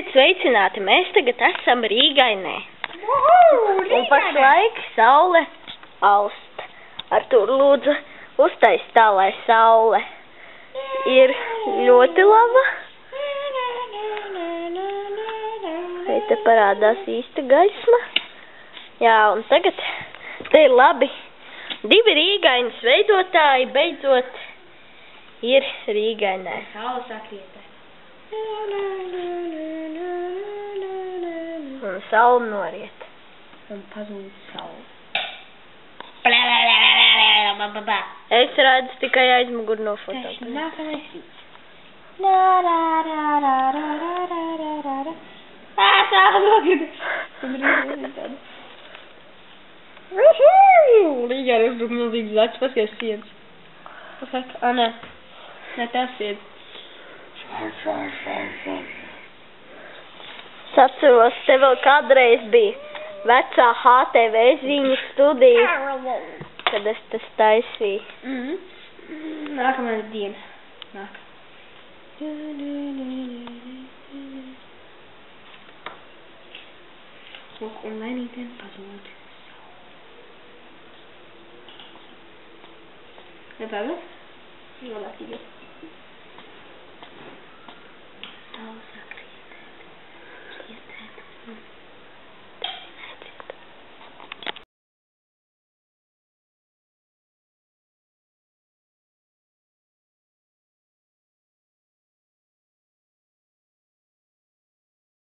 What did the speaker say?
Esiet sveicināti, mēs tagad esam Rīgainē. Un pašlaik saule aust. Artur, lūdzu, uztais tā, lai saule ir ļoti laba. Šeit te parādās īsta gaisma. Jā, un tagad te ir labi. Divi Rīgainas veidotāji beidzot ir Rīgainē. Saule sakrietē. Un saule noriet. Un pazūd saule. Es redzu tikai aizmuguri no fotografa. Nākamais rīts. Saule nogrida. Rīgā ir uzbruk milzīgs zaķis, paskaties sienas. Pasaka, nē. Nē, tas sienas. Es atceros, te vēl kādreiz bija vecā HTV ziņu studija, kad es tas taisīju. Nākamais diena. Nāk. Lūk, un lēnītien pazūd. Ne tagad? Labāk iet.